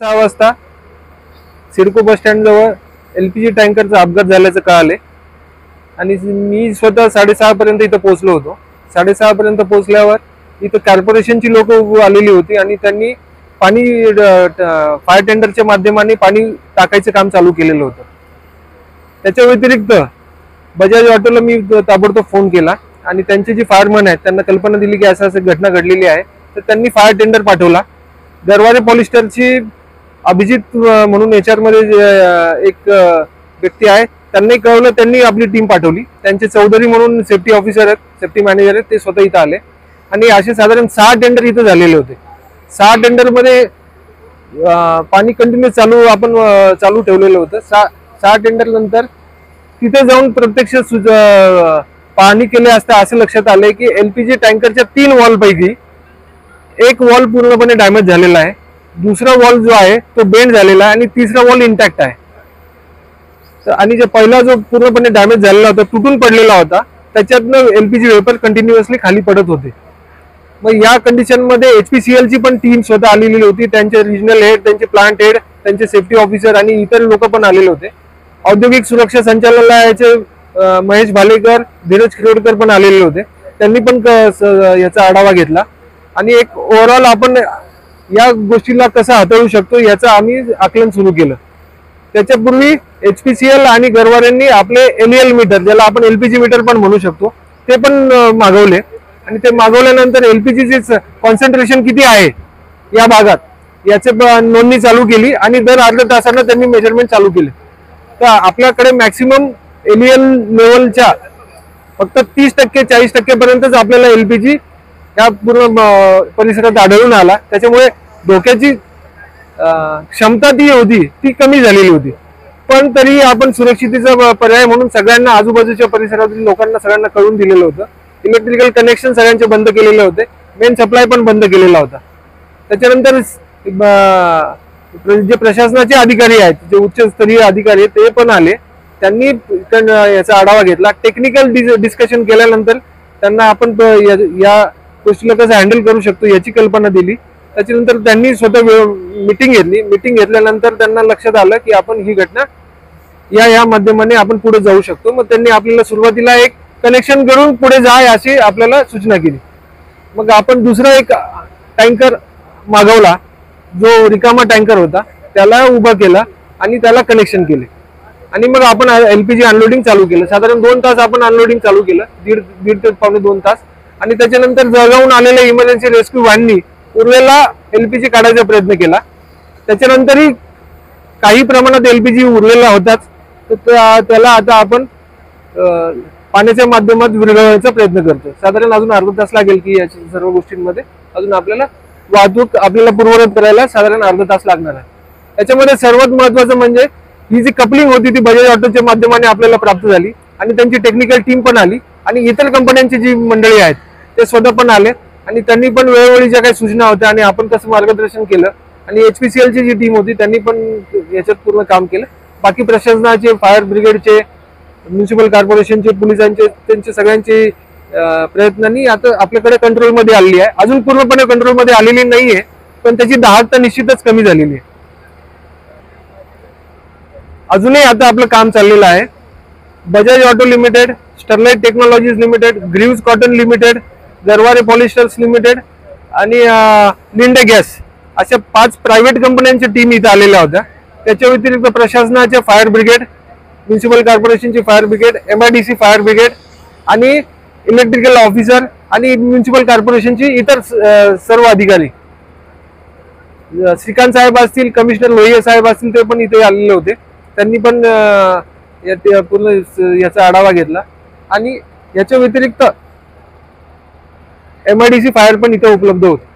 6 वाजता CIDCO bus stand जवळ LPG टँकरचा अपघात झाल्याचं कळाले आणि मी स्वतः 6:30 पर्यंत इथं पोहोचलो होतो। 6:30 पर्यंत पोहोचल्यावर इथं कॉर्पोरेशनची लोक आलेली होती आणि त्यांनी पाणी फायर टेंडरच्या माध्यमाने पाणी टाकायचं काम चालू केलेलं होतं। त्याच्या व्यतिरिक्त बजाज ऑटोला मी ताबडतोब फोन केला आणि त्यांचे जे फायरमन आहेत त्यांना कल्पना दिली की असं घटना घडलेली आहे, तर त्यांनी फायर टेंडर पाठवला। गरवारे पॉलिस्टरची अभिजित म्हणून एचआर मध्ये एक व्यक्ती आहे, त्यांनी कळवलं, त्यांनी आपली टीम पाठवली। त्यांचे चौधरी म्हणून सेफ्टी ऑफिसर आहेत, सेफ्टी मॅनेजर आहेत, ते स्वतः इथं आले आणि असे साधारण 6 टेंडर इथं झालेले होते। 6 टेंडर मध्ये पाणी कंटिन्यू चालू ठेवलेलं होतं। 6 टेंडर नंतर तिथे जाऊन प्रत्यक्ष पाहणी केली असता असं लक्षात आलंय की एलपीजी टँकरच्या 3 वॉल पैकी एक वॉल पूर्णपणे डॅमेज झालेला आहे, दुसरा वॉल जो आहे तो बेंड झालेला आहे आणि तिसरा वॉल इंटॅक्ट आहे। आणि जे पहिला जो पूर्णपणे डॅमेज झालेला होता, तुटून पडलेला होता, त्याच्यातनं एलपीजी वेपर कंटिन्युअसली खाली पडत होते। मग या कंडिशन मध्ये एचपीसीएल ची पण टीम स्वतः आलेली होती, त्यांचे रिजनल हेड, त्यांचे प्लांट हेड, त्यांचे सेफ्टी ऑफिसर आणि इतर लोक पण आलेले होते। औद्योगिक सुरक्षा संचालनालयाचे महेश भालेकर, धीरज खिरोडकर पण आलेले होते, त्यांनी पण याचा आढावा घेतला आणि एक ओव्हरऑल आपण या गोष्टीला कसं हाताळू शकतो याचं आम्ही आकलन सुरू केलं। त्याच्यापूर्वी एचपीसीएल आणि गरवारेंनी आपले एलईएल मीटर, ज्याला आपण एलपीजी मीटर पण म्हणू शकतो, ते पण मागवले आणि ते मागवल्यानंतर एलपीजीचे कॉन्सन्ट्रेशन किती आहे या भागात याचे नोंदणी चालू केली आणि दर अर्ध्या तासानं त्यांनी मेजरमेंट चालू केले। तर आपल्याकडे मॅक्सिमम एलईएल लेवलच्या फक्त 30% 40% पर्यंतच आपल्याला एलपीजी या पूर्ण परिसरात आढळून आला। त्याच्यामुळे धोक्याची क्षमता ती होती ती कमी झालेली होती, पण तरी आपण सुरक्षितेचा पर्याय म्हणून सगळ्यांना, आजूबाजूच्या परिसरातील लोकांना सगळ्यांना कळून दिलेलं होतं। इलेक्ट्रिकल कनेक्शन सगळ्यांचे बंद केलेले होते, मेन सप्लाय पण बंद केलेला होता। त्याच्यानंतर जे प्रशासनाचे अधिकारी आहेत, जे उच्चस्तरीय अधिकारी आहेत, ते पण आले, त्यांनी याचा आढावा घेतला। टेक्निकल डिस्कशन केल्यानंतर त्यांना आपण या गोष्टीला कसं हँडल करू शकतो याची कल्पना दिली। त्याच्यानंतर त्यांनी स्वतः मीटिंग घेतली। मीटिंग घेतल्यानंतर त्यांना लक्षात आलं की आपण ही घटना या माध्यमाने आपण पुढे जाऊ शकतो। मग त्यांनी आपल्याला सुरुवातीला एक कनेक्शन करून पुढे जाय अशी आपल्याला सूचना केली। मग आपण दुसरा एक टँकर मागवला, जो रिकामा टँकर होता, त्याला उभा केला आणि त्याला कनेक्शन केले आणि मग आपण एलपीजी अनलोडिंग चालू केलं। साधारण 2 तास आपण अनलोडिंग चालू केलं, दीड ते पावणे 2 तास। आणि त्याच्यानंतर जळगावून आलेल्या इमर्जन्सी रेस्क्यू व्हॅननी उरलेला एलपीजी काढायचा प्रयत्न केला। त्याच्यानंतरही काही प्रमाणात एलपीजी उरलेला होताच, तर त्याला आता आपण पाण्याच्या माध्यमात विरघळवण्याचा प्रयत्न करतो। साधारण अजून अर्धा तास लागेल की या सर्व गोष्टींमध्ये अजून आपल्याला वाहतूक पूर्ववत करायला साधारण अर्धा तास लागणार आहे। त्याच्यामध्ये सर्वात महत्वाचं म्हणजे ही जी कपलिंग होती ती बजाज ऑटोच्या माध्यमाने आपल्याला प्राप्त झाली आणि त्यांची टेक्निकल टीम पण आली आणि इतर कंपन्यांची जी मंडळी आहेत ते स्वतः पण आले आणि त्यांनी पण वेळोवेळी ज्या काही सूचना होत्या आणि आपण कसं मार्गदर्शन केलं आणि एचपीसीएल ची जी टीम होती त्यांनी पण याच्यात पूर्ण काम केलं। बाकी प्रशासनाचे, फायर ब्रिगेडचे, म्युनिसिपल कॉर्पोरेशनचे, पोलिसांचे, त्यांचे सगळ्यांचे प्रयत्नांनी आता आपल्याकडे कंट्रोलमध्ये आलेली आहे। अजून पूर्णपणे कंट्रोलमध्ये आलेली नाहीये, पण त्याची दाहकता निश्चितच कमी झालेली आहे। अजूनही आता आपलं काम चाललेलं आहे। Bajaj auto limited, Sterlite technologies limited, Greaves cotton limited, Garware polyesters limited आणि लिंडे गॅस अशा 5 प्रायव्हेट कंपन्यांच्या टीम इथे आलेल्या होत्या। त्याच्या व्यतिरिक्त प्रशासनाच्या फायर ब्रिगेड, म्युनिसिपल कॉर्पोरेशनची fire brigade, MIDC fire brigade आणि इलेक्ट्रिकल ऑफिसर आणि म्युनिसिपल कॉर्पोरेशनची इतर सर्व अधिकारी, श्रीकांत साहेब असतील, कमिशनर लोहिया साहेब असतील, ते पण इथे आलेले होते। त्यांनी पण पूर्ण याचा आढावा घेतला आणि याच्या व्यतिरिक्त एमआयडीसी फायर पण इथे उपलब्ध होते।